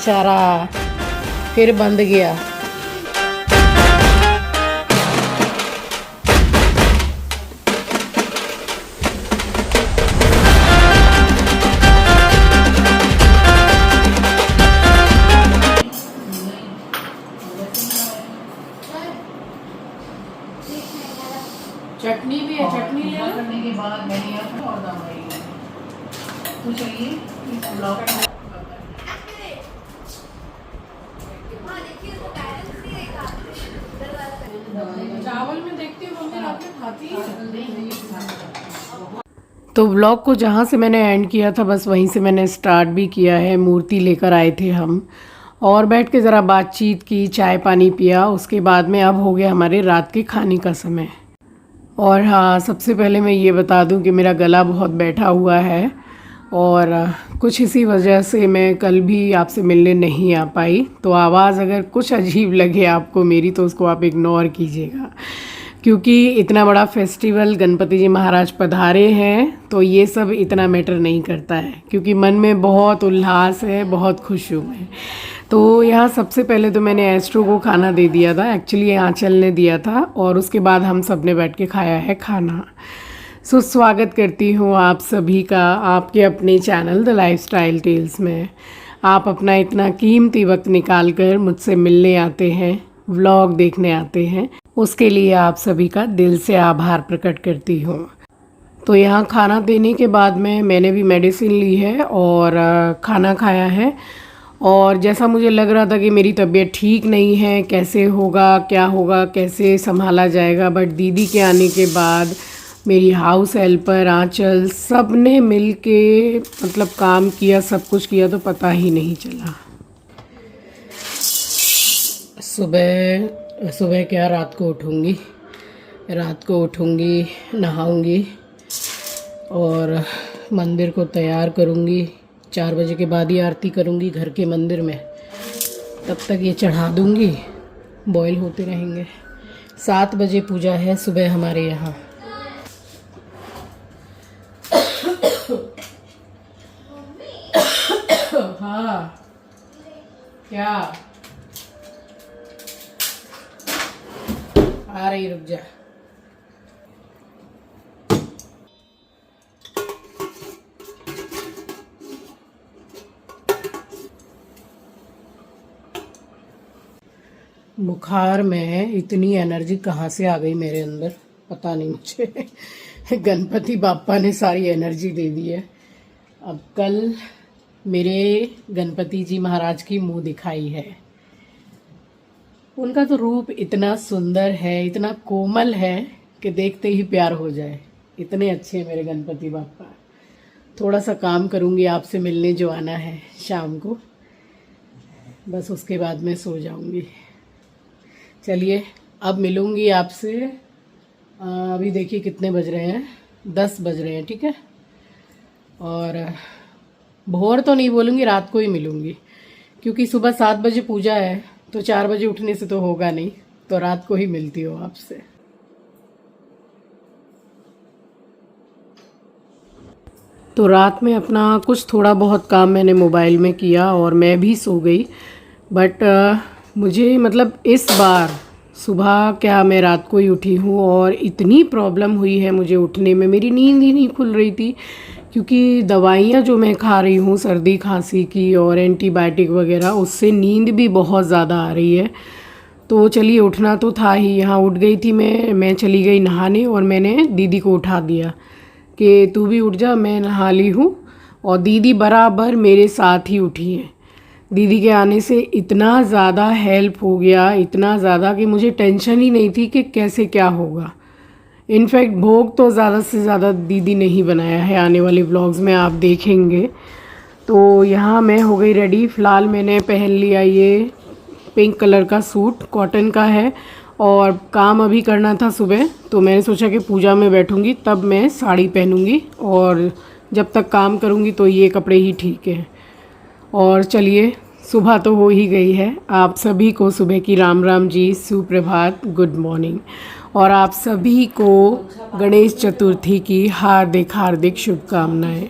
बेचारा फिर बंद गया। चटनी भी है, चटनी ले लो। करने के बाद मैंने यहाँ और दाम रही तो चलिए इस ब्लॉग चावल में देखती हूँ मम्मी रात में खाती है। तो ब्लॉग को जहाँ से मैंने एंड किया था बस वहीं से मैंने स्टार्ट भी किया है। मूर्ति लेकर आए थे हम और बैठ के ज़रा बातचीत की, चाय पानी पिया। उसके बाद में अब हो गया हमारे रात के खाने का समय। और हाँ, सबसे पहले मैं ये बता दूं कि मेरा गला बहुत बैठा हुआ है और कुछ इसी वजह से मैं कल भी आपसे मिलने नहीं आ पाई। तो आवाज़ अगर कुछ अजीब लगे आपको मेरी तो उसको आप इग्नोर कीजिएगा, क्योंकि इतना बड़ा फेस्टिवल गणपति जी महाराज पधारे हैं तो ये सब इतना मैटर नहीं करता है, क्योंकि मन में बहुत उल्लास है, बहुत खुश हूँ मैं। तो यहाँ सबसे पहले तो मैंने एस्ट्रो को खाना दे दिया था, एक्चुअली आंचल ने दिया था, और उसके बाद हम सब ने बैठ के खाया है खाना। सो स्वागत करती हूँ आप सभी का आपके अपने चैनल द लाइफस्टाइल टेल्स में। आप अपना इतना कीमती वक्त निकाल कर मुझसे मिलने आते हैं, व्लॉग देखने आते हैं, उसके लिए आप सभी का दिल से आभार प्रकट करती हूँ। तो यहाँ खाना देने के बाद में मैंने भी मेडिसिन ली है और खाना खाया है। और जैसा मुझे लग रहा था कि मेरी तबीयत ठीक नहीं है, कैसे होगा, क्या होगा, कैसे संभाला जाएगा, बट दीदी के आने के बाद मेरी हाउस हेल्पर आंचल सब ने मिल के मतलब काम किया, सब कुछ किया, तो पता ही नहीं चला। सुबह क्या रात को उठूँगी, नहाऊँगी और मंदिर को तैयार करूँगी। 4 बजे के बाद ही आरती करूँगी घर के मंदिर में, तब तक ये चढ़ा दूँगी, बॉईल होते रहेंगे। 7 बजे पूजा है सुबह हमारे यहाँ। हाँ क्या आ रही, रुक जा। बुखार में इतनी एनर्जी कहाँ से आ गई मेरे अंदर पता नहीं मुझे। गणपति बापा ने सारी एनर्जी दे दी है। अब कल मेरे गणपति जी महाराज की मुंह दिखाई है। उनका तो रूप इतना सुंदर है, इतना कोमल है कि देखते ही प्यार हो जाए। इतने अच्छे हैं मेरे गणपति बापा। थोड़ा सा काम करूँगी, आपसे मिलने जो आना है शाम को, बस उसके बाद मैं सो जाऊँगी। चलिए अब मिलूँगी आपसे। अभी देखिए कितने बज रहे हैं, 10 बज रहे हैं, ठीक है। और भोर तो नहीं बोलूँगी, रात को ही मिलूँगी, क्योंकि सुबह 7 बजे पूजा है तो 4 बजे उठने से तो होगा नहीं, तो रात को ही मिलती हूँ आपसे। तो रात में अपना कुछ थोड़ा बहुत काम मैंने मोबाइल में किया और मैं भी सो गई। बट मुझे मतलब इस बार सुबह क्या मैं रात को ही उठी हूँ और इतनी प्रॉब्लम हुई है मुझे उठने में। मेरी नींद ही नहीं खुल रही थी, क्योंकि दवाइयाँ जो मैं खा रही हूँ सर्दी खांसी की और एंटीबायोटिक वगैरह, उससे नींद भी बहुत ज़्यादा आ रही है। तो चलिए उठना तो था ही। यहाँ उठ गई थी मैं चली गई नहाने और मैंने दीदी को उठा दिया कि तू भी उठ जा, मैं नहा ली हूँ। और दीदी बराबर मेरे साथ ही उठी है। दीदी के आने से इतना ज़्यादा हेल्प हो गया, इतना ज़्यादा कि मुझे टेंशन ही नहीं थी कि कैसे क्या होगा। इनफैक्ट भोग तो ज़्यादा से ज़्यादा दीदी ने ही बनाया है, आने वाले व्लॉग्स में आप देखेंगे। तो यहाँ मैं हो गई रेडी। फ़िलहाल मैंने पहन लिया ये पिंक कलर का सूट, कॉटन का है, और काम अभी करना था सुबह, तो मैंने सोचा कि पूजा में बैठूंगी तब मैं साड़ी पहनूंगी, और जब तक काम करूंगी तो ये कपड़े ही ठीक है। और चलिए सुबह तो हो ही गई है। आप सभी को सुबह की राम राम जी, सुप्रभात, गुड मॉर्निंग। और आप सभी को गणेश चतुर्थी की हार्दिक हार्दिक शुभकामनाएं।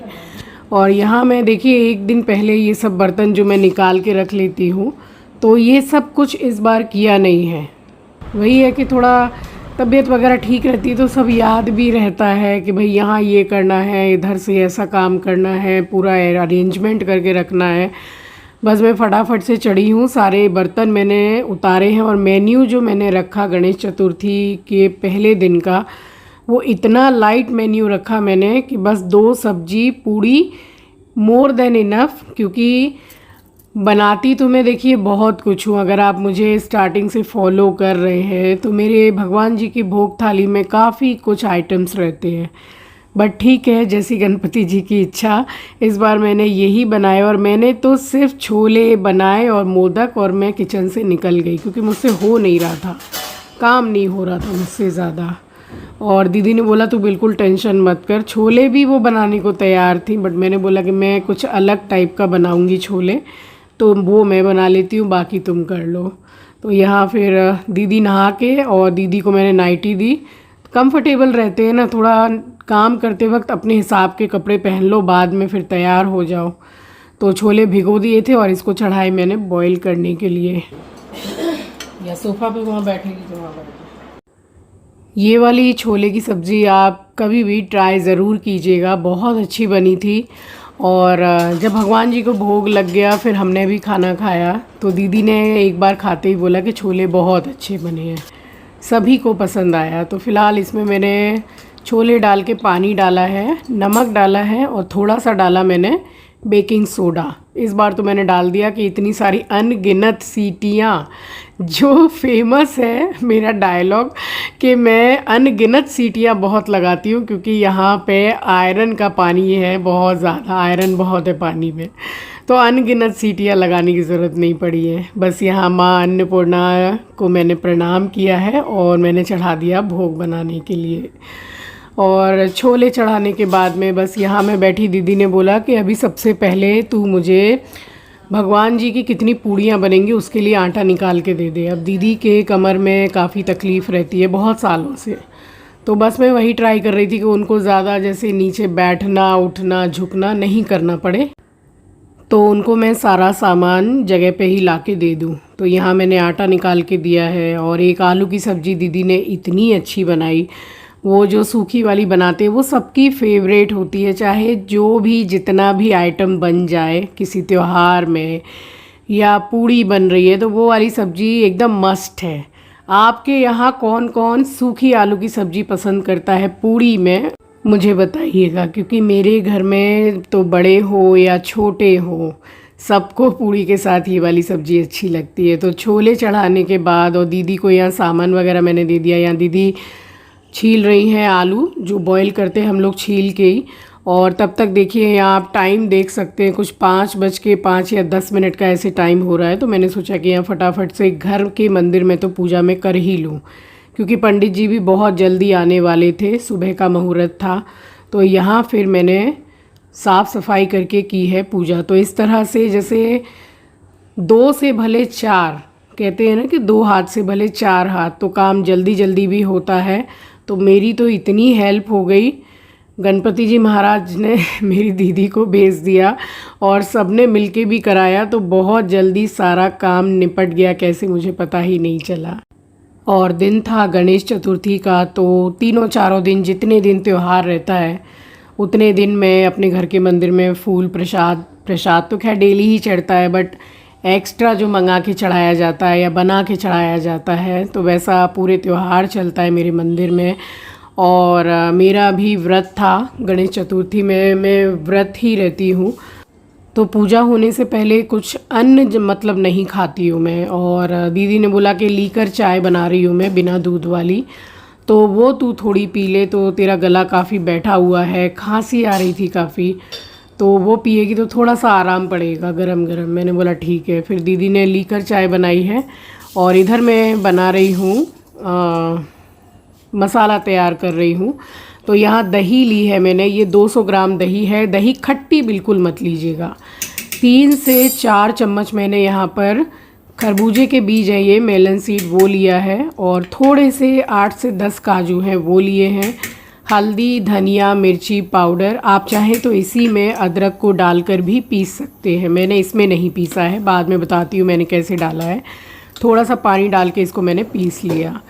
और यहाँ मैं देखिए एक दिन पहले ये सब बर्तन जो मैं निकाल के रख लेती हूँ, तो ये सब कुछ इस बार किया नहीं है। वही है कि थोड़ा तबीयत वगैरह ठीक रहती है तो सब याद भी रहता है कि भाई यहाँ ये करना है, इधर से ऐसा काम करना है, पूरा अरेंजमेंट करके रखना है। बस मैं फटाफट से चढ़ी हूँ, सारे बर्तन मैंने उतारे हैं और मेन्यू जो मैंने रखा गणेश चतुर्थी के पहले दिन का, वो इतना लाइट मेन्यू रखा मैंने कि बस 2 सब्जी पूड़ी मोर देन इनफ, क्योंकि बनाती तो मैं देखिए बहुत कुछ हूँ। अगर आप मुझे स्टार्टिंग से फॉलो कर रहे हैं तो मेरे भगवान जी की भोग थाली में काफ़ी कुछ आइटम्स रहते हैं, बट ठीक है, जैसी गणपति जी की इच्छा इस बार मैंने यही बनाए। और मैंने तो सिर्फ छोले बनाए और मोदक, और मैं किचन से निकल गई क्योंकि मुझसे हो नहीं रहा था, काम नहीं हो रहा था मुझसे ज़्यादा। और दीदी ने बोला तू बिल्कुल टेंशन मत कर, छोले भी वो बनाने को तैयार थी, बट मैंने बोला कि मैं कुछ अलग टाइप का बनाऊंगी छोले, तो वो मैं बना लेती हूँ, बाकी तुम कर लो। तो यहाँ फिर दीदी नहा के, और दीदी को मैंने नाइटी दी। कंफर्टेबल रहते हैं ना, थोड़ा काम करते वक्त अपने हिसाब के कपड़े पहन लो, बाद में फिर तैयार हो जाओ। तो छोले भिगो दिए थे और इसको चढ़ाए मैंने बॉईल करने के लिए। या सोफ़ा पे वहाँ बैठेगी तो वहाँ बैठेगी। ये वाली छोले की सब्ज़ी आप कभी भी ट्राई ज़रूर कीजिएगा, बहुत अच्छी बनी थी। और जब भगवान जी को भोग लग गया फिर हमने भी खाना खाया, तो दीदी ने एक बार खाते ही बोला कि छोले बहुत अच्छे बने हैं, सभी को पसंद आया। तो फ़िलहाल इसमें मैंने छोले डाल के पानी डाला है, नमक डाला है और थोड़ा सा डाला मैंने बेकिंग सोडा। इस बार तो मैंने डाल दिया कि इतनी सारी अनगिनत सीटियाँ, जो फेमस है मेरा डायलॉग कि मैं अनगिनत सीटियाँ बहुत लगाती हूँ, क्योंकि यहाँ पे आयरन का पानी है, बहुत ज़्यादा आयरन बहुत है पानी में, तो अनगिनत सीटियाँ लगाने की ज़रूरत नहीं पड़ी है। बस यहाँ माँ अन्नपूर्णा को मैंने प्रणाम किया है और मैंने चढ़ा दिया भोग बनाने के लिए। और छोले चढ़ाने के बाद में बस यहाँ मैं बैठी, दीदी ने बोला कि अभी सबसे पहले तू मुझे भगवान जी की कितनी पूड़ियाँ बनेंगी उसके लिए आटा निकाल के दे दे। अब दीदी के कमर में काफ़ी तकलीफ़ रहती है बहुत सालों से, तो बस मैं वही ट्राई कर रही थी कि उनको ज़्यादा जैसे नीचे बैठना उठना झुकना नहीं करना पड़े, तो उनको मैं सारा सामान जगह पे ही ला के दे दूँ। तो यहाँ मैंने आटा निकाल के दिया है। और एक आलू की सब्ज़ी दीदी ने इतनी अच्छी बनाई, वो जो सूखी वाली बनाते हैं वो सबकी फेवरेट होती है, चाहे जो भी जितना भी आइटम बन जाए किसी त्यौहार में या पूड़ी बन रही है तो वो वाली सब्ज़ी एकदम मस्ट है। आपके यहाँ कौन कौन सूखी आलू की सब्ज़ी पसंद करता है पूड़ी में, मुझे बताइएगा, क्योंकि मेरे घर में तो बड़े हो या छोटे हो सबको पूड़ी के साथ ये वाली सब्ज़ी अच्छी लगती है। तो छोले चढ़ाने के बाद और दीदी को यहाँ सामान वगैरह मैंने दे दिया। यहाँ दीदी छील रही हैं आलू, जो बॉईल करते हैं हम लोग छील के ही। और तब तक देखिए यहाँ आप टाइम देख सकते हैं, कुछ 5:05 या 10 मिनट का ऐसे टाइम हो रहा है। तो मैंने सोचा कि यहाँ फटाफट से घर के मंदिर में तो पूजा मैं कर ही लूँ, क्योंकि पंडित जी भी बहुत जल्दी आने वाले थे, सुबह का मुहूर्त था। तो यहाँ फिर मैंने साफ़ सफाई करके की है पूजा। तो इस तरह से जैसे 2 से भले 4 कहते हैं ना कि 2 हाथ से भले 4 हाथ, तो काम जल्दी जल्दी भी होता है। तो मेरी तो इतनी हेल्प हो गई, गणपति जी महाराज ने मेरी दीदी को भेज दिया और सबने मिलके भी कराया, तो बहुत जल्दी सारा काम निपट गया, कैसे मुझे पता ही नहीं चला। और दिन था गणेश चतुर्थी का, तो 3-4 दिन जितने दिन त्यौहार रहता है उतने दिन मैं अपने घर के मंदिर में फूल प्रसाद तो खैर डेली ही चढ़ता है, बट एक्स्ट्रा जो मंगा के चढ़ाया जाता है या बना के चढ़ाया जाता है, तो वैसा पूरे त्यौहार चलता है मेरे मंदिर में। और मेरा भी व्रत था गणेश चतुर्थी में, मैं व्रत ही रहती हूँ, तो पूजा होने से पहले कुछ अन्न मतलब नहीं खाती हूँ मैं। और दीदी ने बोला कि लीकर चाय बना रही हूँ मैं बिना दूध वाली, तो वो तू थोड़ी पी ले, तो तेरा गला काफ़ी बैठा हुआ है, खांसी आ रही थी काफ़ी, तो वो पिएगी तो थोड़ा सा आराम पड़ेगा गरम गरम। मैंने बोला ठीक है। फिर दीदी ने लीकर चाय बनाई है और इधर मैं बना रही हूँ मसाला तैयार कर रही हूँ। तो यहाँ दही ली है मैंने, ये 200 ग्राम दही है। दही खट्टी बिल्कुल मत लीजिएगा। 3 से 4 चम्मच मैंने यहाँ पर खरबूजे के बीज है, ये मेलन सीड वो लिया है, और थोड़े से 8 से 10 काजू हैं वो लिए हैं। हल्दी, धनिया, मिर्ची पाउडर। आप चाहें तो इसी में अदरक को डालकर भी पीस सकते हैं। मैंने इसमें नहीं पीसा है, बाद में बताती हूँ मैंने कैसे डाला है। थोड़ा सा पानी डाल के इसको मैंने पीस लिया।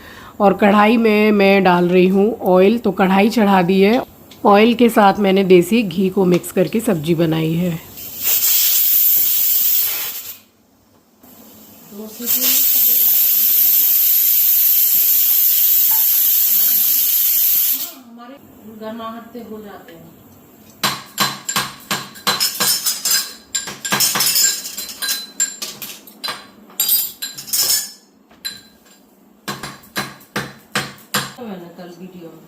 और कढ़ाई में मैं डाल रही हूँ ऑयल। तो कढ़ाई चढ़ा दी है। ऑयल के साथ मैंने देसी घी को मिक्स करके सब्जी बनाई है। हमारे गर्माहट से हो जाते हैं। तो मैंने कल वीडियो में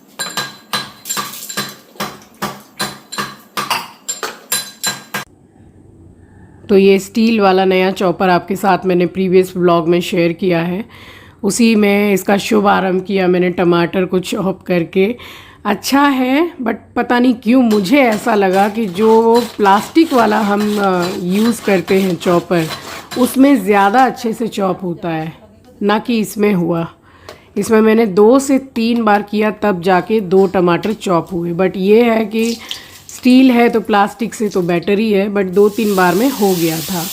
तो ये स्टील वाला नया चॉपर आपके साथ मैंने प्रीवियस व्लॉग में शेयर किया है। उसी में इसका शुभ आरंभ किया मैंने टमाटर को चॉप करके। अच्छा है, बट पता नहीं क्यों मुझे ऐसा लगा कि जो प्लास्टिक वाला हम यूज़ करते हैं चॉपर, उसमें ज़्यादा अच्छे से चॉप होता है, ना कि इसमें हुआ। इसमें मैंने 2 से 3 बार किया तब जाके 2 टमाटर चॉप हुए। बट ये है कि स्टील है तो प्लास्टिक से तो बेटर ही है, बट 2-3 बार में हो गया था।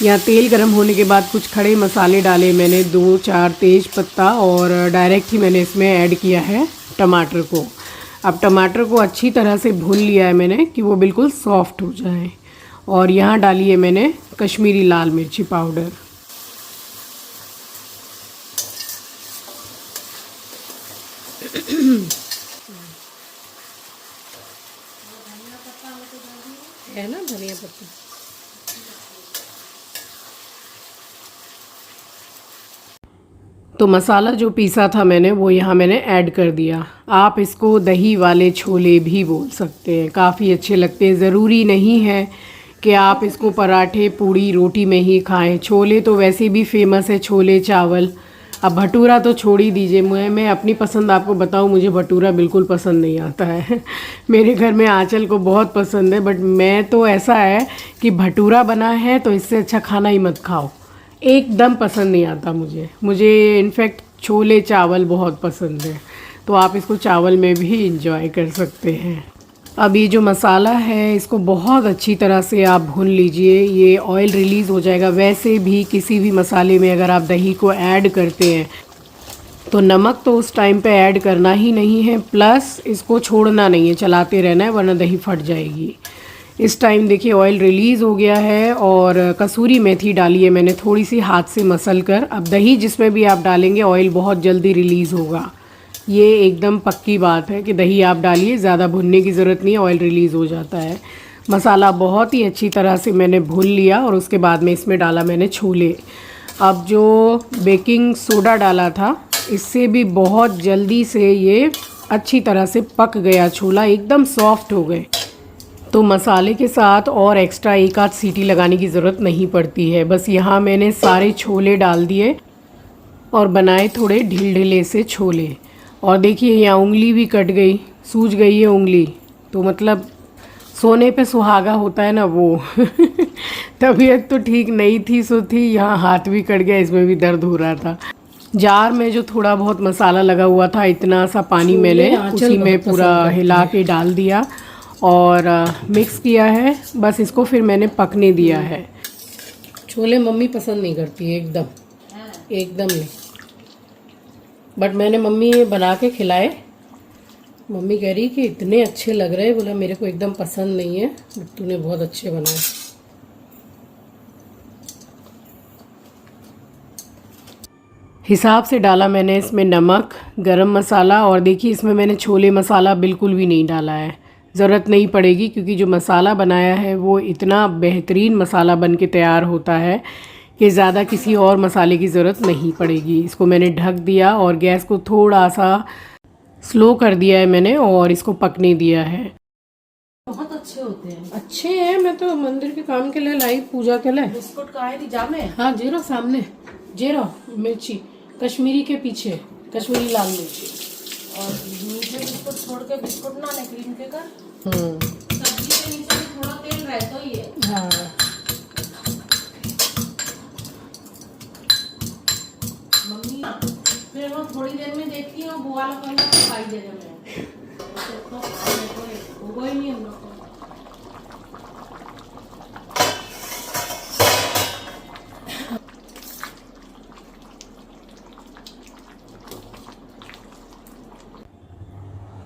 यहाँ तेल गरम होने के बाद कुछ खड़े मसाले डाले मैंने, 2-4 तेज पत्ता, और डायरेक्ट ही मैंने इसमें ऐड किया है टमाटर को। अब टमाटर को अच्छी तरह से भून लिया है मैंने कि वो बिल्कुल सॉफ्ट हो जाए। और यहाँ डाली है मैंने कश्मीरी लाल मिर्ची पाउडर। है ना धनिया पत्ता। तो मसाला जो पीसा था मैंने वो यहाँ मैंने ऐड कर दिया। आप इसको दही वाले छोले भी बोल सकते हैं, काफ़ी अच्छे लगते हैं। ज़रूरी नहीं है कि आप इसको पराठे, पूड़ी, रोटी में ही खाएं। छोले तो वैसे भी फेमस है, छोले चावल। अब भटूरा तो छोड़ ही दीजिए। मैं अपनी पसंद आपको बताऊं, मुझे भटूरा बिल्कुल पसंद नहीं आता है। मेरे घर में आंचल को बहुत पसंद है, बट मैं तो ऐसा है कि भटूरा बना है तो इससे अच्छा खाना ही मत खाओ। एकदम पसंद नहीं आता मुझे इनफैक्ट छोले चावल बहुत पसंद है। तो आप इसको चावल में भी इंजॉय कर सकते हैं। अब ये जो मसाला है इसको बहुत अच्छी तरह से आप भून लीजिए, ये ऑयल रिलीज़ हो जाएगा। वैसे भी किसी भी मसाले में अगर आप दही को ऐड करते हैं तो नमक तो उस टाइम पे ऐड करना ही नहीं है, प्लस इसको छोड़ना नहीं है, चलाते रहना है, वरना दही फट जाएगी। इस टाइम देखिए ऑयल रिलीज़ हो गया है। और कसूरी मेथी डाली है मैंने थोड़ी सी हाथ से मसल कर। अब दही जिसमें भी आप डालेंगे ऑयल बहुत जल्दी रिलीज़ होगा, ये एकदम पक्की बात है कि दही आप डालिए, ज़्यादा भुनने की ज़रूरत नहीं है, ऑयल रिलीज़ हो जाता है। मसाला बहुत ही अच्छी तरह से मैंने भून लिया और उसके बाद में इसमें डाला मैंने छोले। अब जो बेकिंग सोडा डाला था इससे भी बहुत जल्दी से ये अच्छी तरह से पक गया, छोला एकदम सॉफ्ट हो गए। तो मसाले के साथ और एक्स्ट्रा 1 आध सीटी लगाने की ज़रूरत नहीं पड़ती है। बस यहाँ मैंने सारे छोले डाल दिए और बनाए थोड़े ढील ढीले से छोले। और देखिए यहाँ उंगली भी कट गई, सूज गई है उंगली। तो मतलब सोने पे सुहागा होता है ना वो। तबीयत तो ठीक नहीं थी, सो थी, यहाँ हाथ भी कट गया, इसमें भी दर्द हो रहा था। जार में जो थोड़ा बहुत मसाला लगा हुआ था, इतना सा पानी मैंने उसी में पूरा हिला के डाल दिया और मिक्स किया है। बस इसको फिर मैंने पकने दिया है। छोले मम्मी पसंद नहीं करती है एकदम नहीं, बट मैंने मम्मी बना के खिलाए। मम्मी कह रही कि इतने अच्छे लग रहे हैं, बोला मेरे को एकदम पसंद नहीं है, बट तूने बहुत अच्छे बनाए। हिसाब से डाला मैंने इसमें नमक, गरम मसाला, और देखिए इसमें मैंने छोले मसाला बिल्कुल भी नहीं डाला है, ज़रूरत नहीं पड़ेगी क्योंकि जो मसाला बनाया है वो इतना बेहतरीन मसाला बन के तैयार होता है कि ज़्यादा किसी और मसाले की ज़रूरत नहीं पड़ेगी। इसको मैंने ढक दिया और गैस को थोड़ा सा स्लो कर दिया है मैंने और इसको पकने दिया है। बहुत अच्छे होते हैं। अच्छे हैं, मैं तो मंदिर के काम के लिए लाई, पूजा के लिए। बिस्कुट का है जामे। हाँ जीरो सामने, जीरो मिर्ची कश्मीरी के पीछे, कश्मीरी लाल मिर्ची। और मीठे बिस्कुट छोड़ के बिस्कुट ना ने क्रीम के कर। सब्जी के नीचे भी थोड़ा तेल रहता ही है। हाँ मम्मी फिर वो थोड़ी देर में देखती हूँ वो वाला खाना खाई देगा मैं। तो खाने को होगा ही नहीं हम लोग को।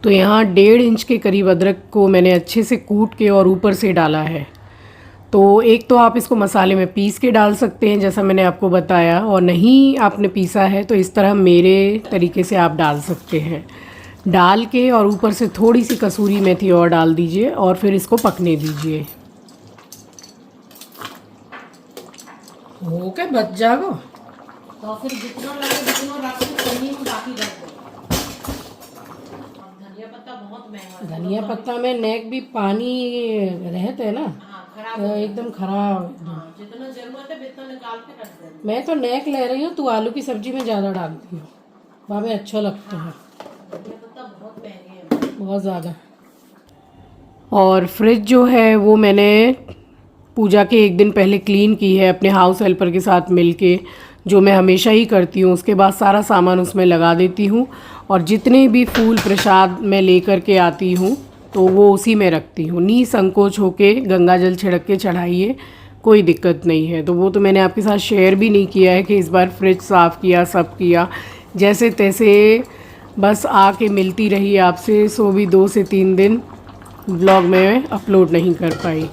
तो यहाँ 1.5 इंच के करीब अदरक को मैंने अच्छे से कूट के और ऊपर से डाला है। तो एक तो आप इसको मसाले में पीस के डाल सकते हैं जैसा मैंने आपको बताया, और नहीं आपने पीसा है तो इस तरह मेरे तरीके से आप डाल सकते हैं। डाल के और ऊपर से थोड़ी सी कसूरी मेथी और डाल दीजिए और फिर इसको पकने दीजिए। हो के बच जाओ तो फिर जितना लगे जितना रख के पन्नी में बाकी रख दो। धनिया पत्ता बहुत महंगा है। धनिया पत्ता में नेक भी पानी रहते है ना, हाँ, खराब तो एकदम खराब। हाँ, जितना जरूरत है उतना निकाल के रख देना। मैं तो नेक ले रही हूँ, तू आलू की सब्जी में ज़्यादा डालती हूँ, हमें अच्छा लगता है। धनिया पत्ता बहुत महंगे हैं, बहुत ज़्यादा। और फ्रिज जो है वो मैंने पूजा के एक दिन पहले क्लीन की है अपने हाउस हेल्पर के साथ मिलके, जो मैं हमेशा ही करती हूँ। उसके बाद सारा सामान उसमें लगा देती हूँ और जितने भी फूल प्रसाद मैं लेकर के आती हूँ तो वो उसी में रखती हूँ। निसंकोच होके गंगा जल छिड़क के चढ़ाइए, कोई दिक्कत नहीं है। तो वो तो मैंने आपके साथ शेयर भी नहीं किया है कि इस बार फ्रिज साफ़ किया, सब किया, जैसे तैसे बस आके मिलती रही आपसे। सो भी 2 से 3 दिन ब्लॉग में अपलोड नहीं कर पाई।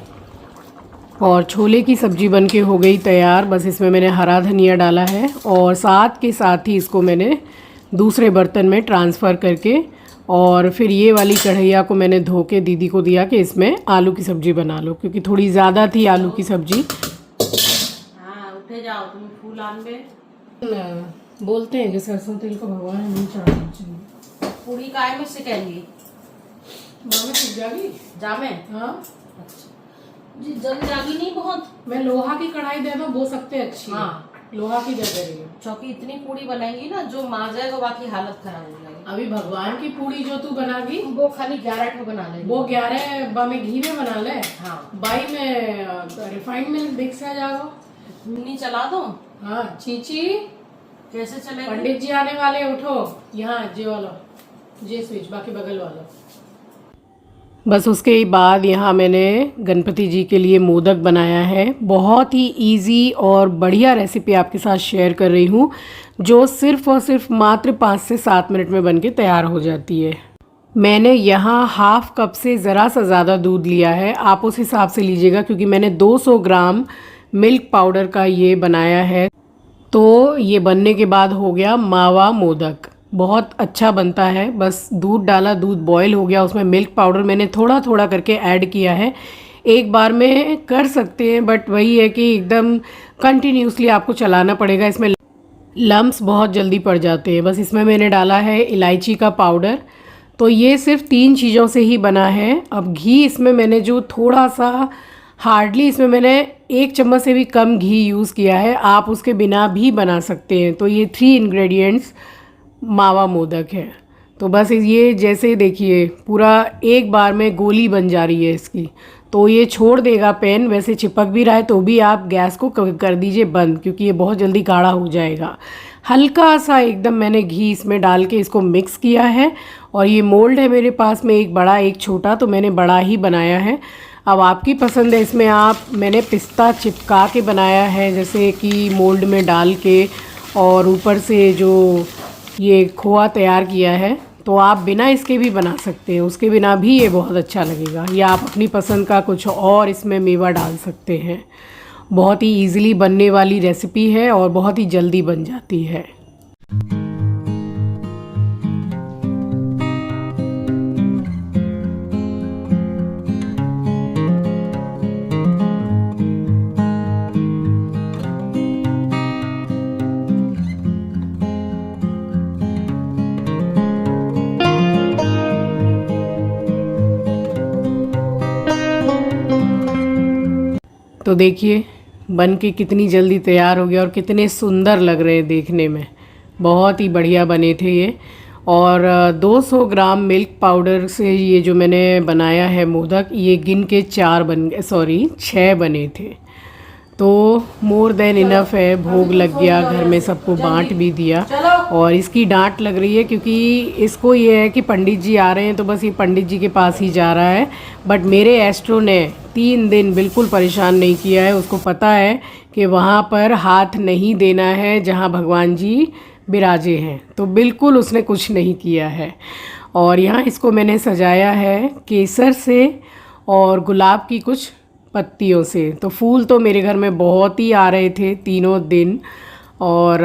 और छोले की सब्ज़ी बनके हो गई तैयार। बस इसमें मैंने हरा धनिया डाला है और साथ के साथ ही इसको मैंने दूसरे बर्तन में ट्रांसफ़र करके और फिर ये वाली कढ़ैया को मैंने धो के दीदी को दिया कि इसमें आलू की सब्ज़ी बना लो, क्योंकि थोड़ी ज़्यादा थी आलू की सब्ज़ी। हाँ, उठे जाओ तुम फूल आन में। बोलते हैं कि सरसों तेल को भगवान नहीं चढ़ाना चाहिए। पूरी काय में सिकेंगी मामे सीख जाएगी जामे। हाँ, अच्छा जी, जल जागी नहीं बहुत। मैं लोहा की कढ़ाई दे दो वो सबसे अच्छी है। हाँ, लोहा की दे रही हूँ, चौकी इतनी पूरी बनाएंगी ना जो मार जाएगा बाकी हालत खराब हो जाएगी। अभी भगवान की पूड़ी जो तू बनागी वो खाली 11 को बना लेंगे। वो 11 में घी में बना ले। हाँ, 22 में रिफाइंड मिल्क दिख से जाओ। मिनी चला दो। हाँ चीची, कैसे चलेगी? पंडित जी आने वाले, उठो। यहाँ जे वाला जे स्विच, बाकी बगल वाला। बस उसके बाद यहाँ मैंने गणपति जी के लिए मोदक बनाया है। बहुत ही इजी और बढ़िया रेसिपी आपके साथ शेयर कर रही हूँ, जो सिर्फ़ और सिर्फ मात्र 5 से 7 मिनट में बनके तैयार हो जाती है। मैंने यहाँ हाफ कप से ज़रा सा ज़्यादा दूध लिया है, आप उस हिसाब से लीजिएगा, क्योंकि मैंने 200 ग्राम मिल्क पाउडर का ये बनाया है। तो ये बनने के बाद हो गया मावा मोदक, बहुत अच्छा बनता है। बस दूध डाला, दूध बॉयल हो गया, उसमें मिल्क पाउडर मैंने थोड़ा थोड़ा करके ऐड किया है। एक बार में कर सकते हैं, बट वही है कि एकदम कंटिन्यूसली आपको चलाना पड़ेगा, इसमें लम्स बहुत जल्दी पड़ जाते हैं। बस इसमें मैंने डाला है इलायची का पाउडर। तो ये सिर्फ 3 चीज़ों से ही बना है। अब घी इसमें मैंने जो थोड़ा सा, हार्डली इसमें मैंने 1 चम्मच से भी कम घी यूज़ किया है, आप उसके बिना भी बना सकते हैं। तो ये 3 इंग्रेडिएंट्स मावा मोदक है। तो बस ये जैसे देखिए पूरा एक बार में गोली बन जा रही है इसकी, तो ये छोड़ देगा पैन। वैसे चिपक भी रहा है तो भी आप गैस को कर दीजिए बंद, क्योंकि ये बहुत जल्दी गाढ़ा हो जाएगा। हल्का सा एकदम मैंने घी इसमें डाल के इसको मिक्स किया है। और ये मोल्ड है मेरे पास में, एक बड़ा एक छोटा, तो मैंने बड़ा ही बनाया है। अब आपकी पसंद है, इसमें मैंने पिस्ता चिपका के बनाया है, जैसे कि मोल्ड में डाल के, और ऊपर से जो ये खोआ तैयार किया है। तो आप बिना इसके भी बना सकते हैं, उसके बिना भी ये बहुत अच्छा लगेगा, या आप अपनी पसंद का कुछ और इसमें मेवा डाल सकते हैं। बहुत ही इजीली बनने वाली रेसिपी है और बहुत ही जल्दी बन जाती है। तो देखिए बन के कितनी जल्दी तैयार हो गया और कितने सुंदर लग रहे हैं देखने में, बहुत ही बढ़िया बने थे ये। और 200 ग्राम मिल्क पाउडर से ये जो मैंने बनाया है मोदक, ये गिन के 6 बने थे। तो मोर देन इनफ है, भोग लग गया, घर में सबको बांट भी दिया। और इसकी डांट लग रही है क्योंकि इसको ये है कि पंडित जी आ रहे हैं तो बस ये पंडित जी के पास ही जा रहा है। बट मेरे एस्ट्रो ने 3 दिन बिल्कुल परेशान नहीं किया है। उसको पता है कि वहाँ पर हाथ नहीं देना है जहाँ भगवान जी विराजे हैं, तो बिल्कुल उसने कुछ नहीं किया है। और यहाँ इसको मैंने सजाया है केसर से और गुलाब की कुछ पत्तियों से। तो फूल तो मेरे घर में बहुत ही आ रहे थे तीनों दिन। और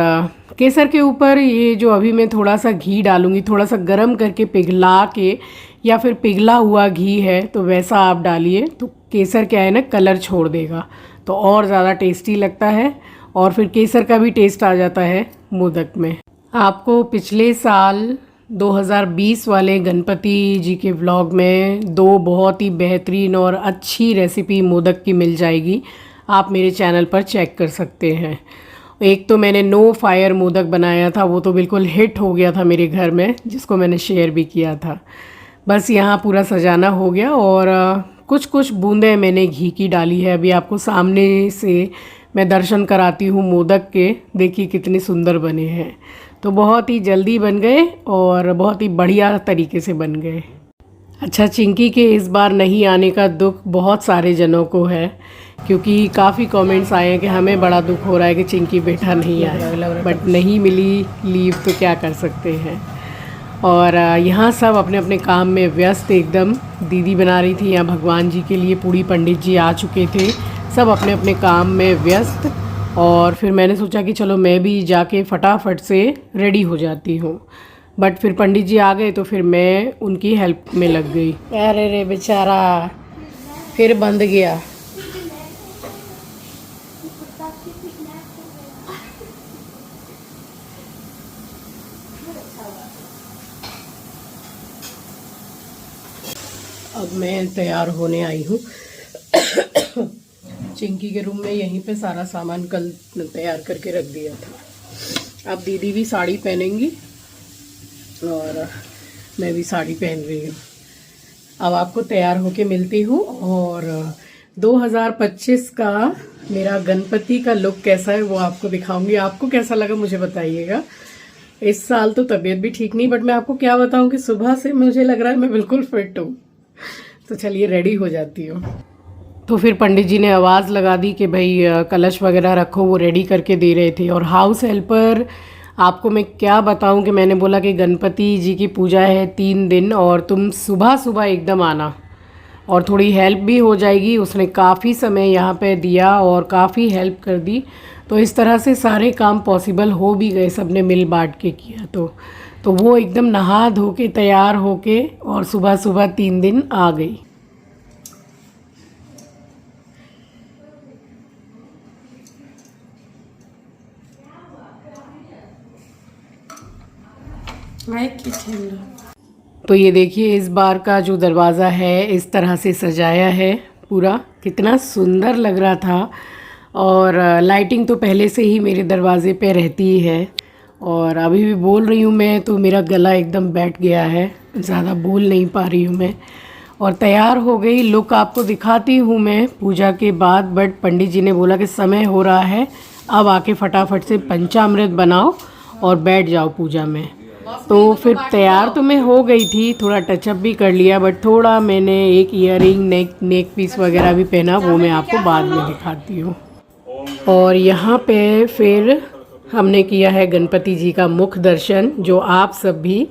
केसर के ऊपर ये जो अभी मैं थोड़ा सा घी डालूँगी, थोड़ा सा गरम करके पिघला के, या फिर पिघला हुआ घी है तो वैसा आप डालिए, तो केसर क्या है ना, कलर छोड़ देगा तो और ज़्यादा टेस्टी लगता है। और फिर केसर का भी टेस्ट आ जाता है मोदक में। आपको पिछले साल 2020 वाले गणपति जी के व्लॉग में 2 बहुत ही बेहतरीन और अच्छी रेसिपी मोदक की मिल जाएगी, आप मेरे चैनल पर चेक कर सकते हैं। एक तो मैंने नो फायर मोदक बनाया था, वो तो बिल्कुल हिट हो गया था मेरे घर में, जिसको मैंने शेयर भी किया था। बस यहाँ पूरा सजाना हो गया और कुछ कुछ बूंदें मैंने घी की डाली है। अभी आपको सामने से मैं दर्शन कराती हूँ मोदक के, देखिए कितने सुंदर बने हैं। तो बहुत ही जल्दी बन गए और बहुत ही बढ़िया तरीके से बन गए। अच्छा, चिंकी के इस बार नहीं आने का दुख बहुत सारे जनों को है, क्योंकि काफ़ी कमेंट्स आए हैं कि हमें बड़ा दुख हो रहा है कि चिंकी बेटा नहीं आया, बट नहीं मिली लीव तो क्या कर सकते हैं। और यहाँ सब अपने अपने काम में व्यस्त एकदम। दीदी बना रही थी, यहाँ भगवान जी के लिए पूड़ी, पंडित जी आ चुके थे, सब अपने अपने काम में व्यस्त। और फिर मैंने सोचा कि चलो मैं भी जाके फटाफट से रेडी हो जाती हूँ, बट फिर पंडित जी आ गए तो फिर मैं उनकी हेल्प में लग गई। अरे रे बेचारा, फिर बंद गया। अब मैं तैयार होने आई हूँ चिंकी के रूम में। यहीं पे सारा सामान कल तैयार करके रख दिया था। अब दीदी भी साड़ी पहनेंगी और मैं भी साड़ी पहन रही हूँ। अब आपको तैयार होके मिलती हूँ और 2025 का मेरा गणपति का लुक कैसा है वो आपको दिखाऊंगी। आपको कैसा लगा मुझे बताइएगा। इस साल तो तबीयत भी ठीक नहीं, बट मैं आपको क्या बताऊं कि सुबह से मुझे लग रहा है मैं बिल्कुल फिट हूँ। तो चलिए रेडी हो जाती हूँ। तो फिर पंडित जी ने आवाज़ लगा दी कि भाई कलश वगैरह रखो, वो रेडी करके दे रहे थे। और हाउस हेल्पर, आपको मैं क्या बताऊं कि मैंने बोला कि गणपति जी की पूजा है 3 दिन और तुम सुबह सुबह एकदम आना और थोड़ी हेल्प भी हो जाएगी। उसने काफ़ी समय यहाँ पे दिया और काफ़ी हेल्प कर दी। तो इस तरह से सारे काम पॉसिबल हो भी गए, सबने मिल बांट के किया। तो वो एकदम नहा धो के तैयार होके और सुबह सुबह 3 दिन आ गई। तो ये देखिए, इस बार का जो दरवाज़ा है इस तरह से सजाया है पूरा, कितना सुंदर लग रहा था। और लाइटिंग तो पहले से ही मेरे दरवाज़े पे रहती ही है। और अभी भी बोल रही हूँ मैं तो मेरा गला एकदम बैठ गया है, ज़्यादा बोल नहीं पा रही हूँ मैं। और तैयार हो गई, लुक आपको दिखाती हूँ मैं पूजा के बाद। बट पंडित जी ने बोला कि समय हो रहा है, अब आके फटाफट से पंचामृत बनाओ और बैठ जाओ पूजा में। तो फिर तैयार तो मैं हो गई थी, थोड़ा टचअप भी कर लिया, बट थोड़ा मैंने एक ईयरिंग, नेक पीस वगैरह भी पहना, वो मैं आपको बाद में दिखाती हूँ। और यहाँ पे फिर हमने किया है गणपति जी का मुख दर्शन, जो आप सब भी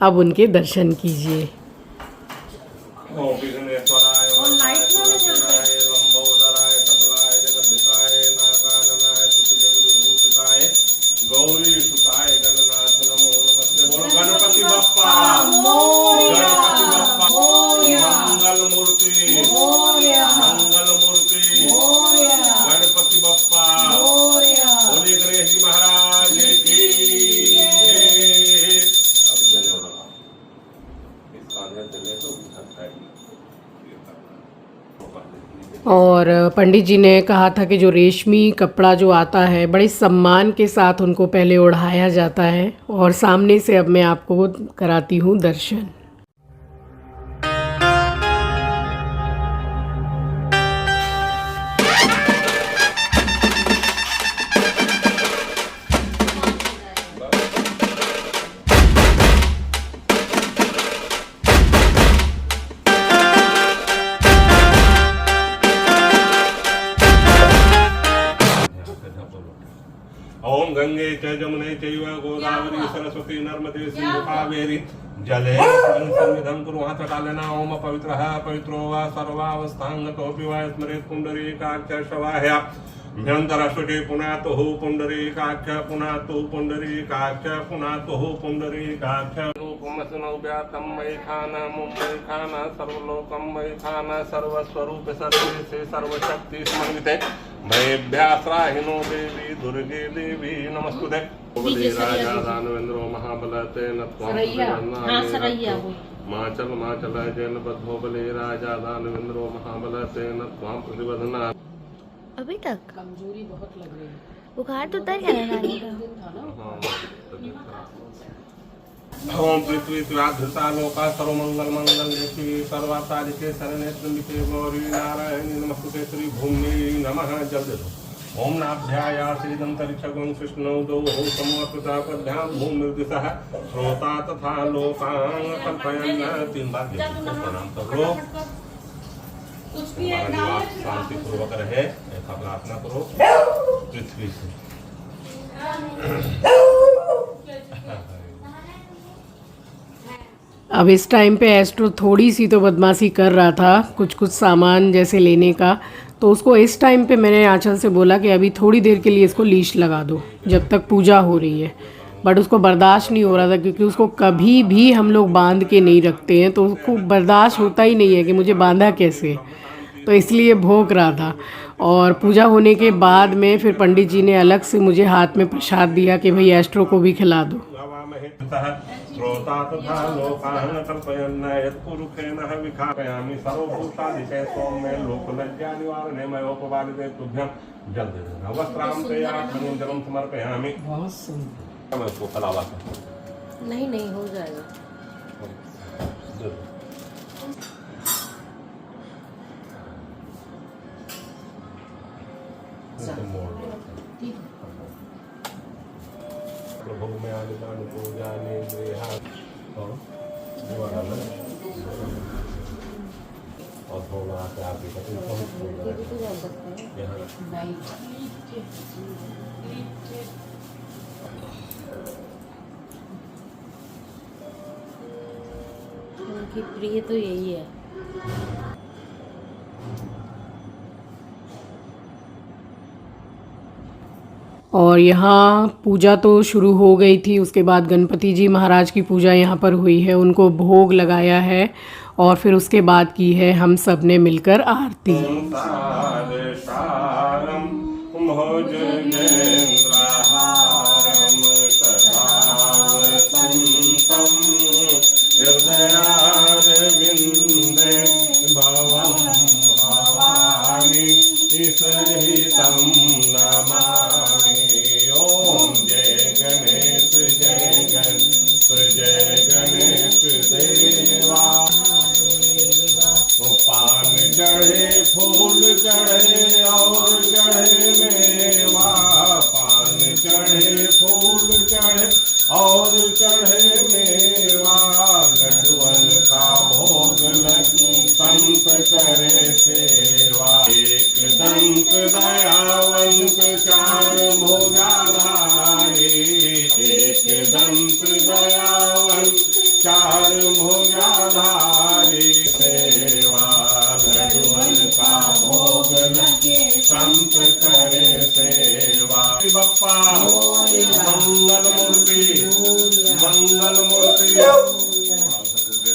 अब उनके दर्शन कीजिए। गौरी सुताय गणनाथ नमो नमस्ते। बोलो गणपति बप्पा मोरया, गणपति बप्पा मंगल मूर्ति मोरया, मंगल मूर्ति मोरया, गणपति बप्पा मोरया। बोलिए गणेश जी महाराज की जय। अब जने लगा इसका अंदर चले तो सकता है। और पंडित जी ने कहा था कि जो रेशमी कपड़ा जो आता है बड़े सम्मान के साथ उनको पहले ओढ़ाया जाता है। और सामने से अब मैं आपको कराती हूँ दर्शन। चैव गोदावरी सरस्वती नर्मदे सिंधु कावेरी जलेऽस्मिन् सन्निधं कुरु। हाथ हटा लेना। ओम पवित्रः पवित्रो वा सर्वावस्थांगतोऽपि वा स्मरेत् पुण्डरीकाक्ष शवाह्या भ्यन्तरश्रुति पुनातुः पुण्डरीकाक्ष पुनातु पुण्डरीकाक्ष पुनातुः पुण्डरीकाक्ष रूपमसनौ व्यातं मयि खाना मुम्बई खाना सर्वलोकं मयि खाना सर्वस्वरूप सर्वेशे सर्वशक्ति समन्विते भयेभ्यास्त्राहिनो देवी दुर्गे देवी नमस्तुते। राजा दानवेंद्रो महाबलते माचल जैन बद्धो बले राजा दानवेंद्रो महाबलते न त्वां प्रतिबधना। अभी तक कमजोरी बहुत लग रही है। बुखार तो उतर गया नानी का। ओम पृथ्वी त्वाधृता लोका सर्वमंगल मंगल्ये सर्वासादिके शरणे त्र्यंबके गौरी नारायणी नमस्तुते। श्री भूमि नमः। जल दे दो। ओम नाभ्यायासीदंतरिक्षगं कृष्णौ दोः समवर्तिता पद्भ्यां भूमिर्दिशः श्रोता तथा लोकान् कल्पयन्। 3 बार प्रणाम करो। हमारा निवास शांति पूर्वक रहे ऐसा प्रार्थना करो पृथ्वी से। अब इस टाइम पे एस्ट्रो थोड़ी सी तो बदमाशी कर रहा था, कुछ कुछ सामान जैसे लेने का, तो उसको इस टाइम पे मैंने आंचल से बोला कि अभी थोड़ी देर के लिए इसको लीश लगा दो जब तक पूजा हो रही है। बट उसको बर्दाश्त नहीं हो रहा था क्योंकि उसको कभी भी हम लोग बांध के नहीं रखते हैं, तो उसको बर्दाश्त होता ही नहीं है कि मुझे बांधा कैसे, तो इसलिए भौंक रहा था। और पूजा होने के बाद में फिर पंडित जी ने अलग से मुझे हाथ में प्रसाद दिया कि भाई एस्ट्रो को भी खिला दो। श्रोता तथा लोकान् कल्पयन् यत्पुरुषेण विखापयामि सर्वभूतादिके सौम्ये लोकलज्जा निवारणे मयोपवादिते तुभ्यं। जल दे देना। वस्त्रां ते आत्मनं जलं समर्पयामि। बहुत सुंदर। मैं उसको खिलावा नहीं नहीं हो जाएगा। प्रभु में आदिदान पूजा ने और थोड़ा से आगे उनकी प्रिय तो यही है। और यहाँ पूजा तो शुरू हो गई थी, उसके बाद गणपति जी महाराज की पूजा यहाँ पर हुई है, उनको भोग लगाया है और फिर उसके बाद की है हम सब ने मिलकर आरती। पान चढ़े फूल चढ़े और चढ़े मेवा। पान चढ़े फूल चढ़े और चढ़े मेवा। लड्डुअन का भोग लगी संत करे सेवा। एक दंत दयावंत चार भुजाधारी। एक दंत दयावंत चार भुजाधारी। सेवा लड्डुअन का भोग लगे संत करे सेवा। बप्पा मंगल मूर्ति मंगल मूर्ति।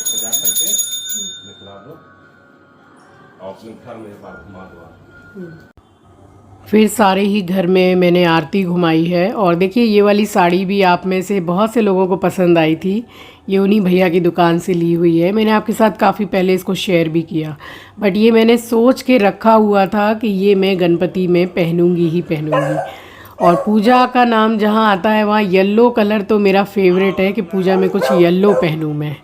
सजा करके निकला दो और अपने घर में एक बार घुमा दो। फिर सारे ही घर में मैंने आरती घुमाई है। और देखिए ये वाली साड़ी भी आप में से बहुत से लोगों को पसंद आई थी, ये उन्हीं भैया की दुकान से ली हुई है। मैंने आपके साथ काफ़ी पहले इसको शेयर भी किया, बट ये मैंने सोच के रखा हुआ था कि ये मैं गणपति में पहनूंगी ही पहनूंगी। और पूजा का नाम जहाँ आता है वहाँ येलो कलर तो मेरा फेवरेट है कि पूजा में कुछ येलो पहनूँ मैं।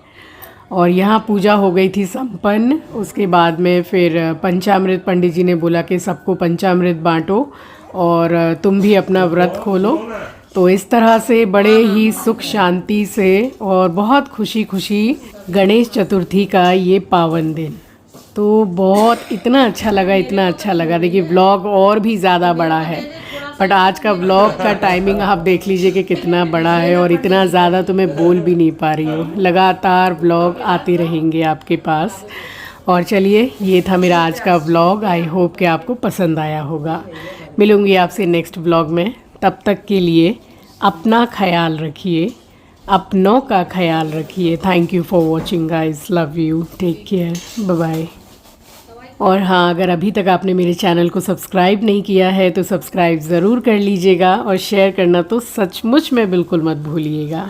और यहाँ पूजा हो गई थी संपन्न। उसके बाद में फिर पंचामृत, पंडित जी ने बोला कि सबको पंचामृत बांटो और तुम भी अपना व्रत खोलो। तो इस तरह से बड़े ही सुख शांति से और बहुत खुशी खुशी गणेश चतुर्थी का ये पावन दिन, तो बहुत इतना अच्छा लगा, इतना अच्छा लगा। देखिए व्लॉग और भी ज़्यादा बड़ा है, बट आज का व्लॉग का टाइमिंग आप देख लीजिए कि कितना बड़ा है और इतना ज़्यादा तो मैं बोल भी नहीं पा रही हूँ। लगातार व्लॉग आते रहेंगे आपके पास। और चलिए, ये था मेरा आज का व्लॉग। आई होप कि आपको पसंद आया होगा। मिलूँगी आपसे नेक्स्ट व्लॉग में। तब तक के लिए अपना ख्याल रखिए, अपनों का ख्याल रखिए। Thank you for watching guys, love you, take care, bye bye. और हाँ, अगर अभी तक आपने मेरे चैनल को सब्सक्राइब नहीं किया है तो सब्सक्राइब ज़रूर कर लीजिएगा और शेयर करना तो सचमुच में बिल्कुल मत भूलिएगा।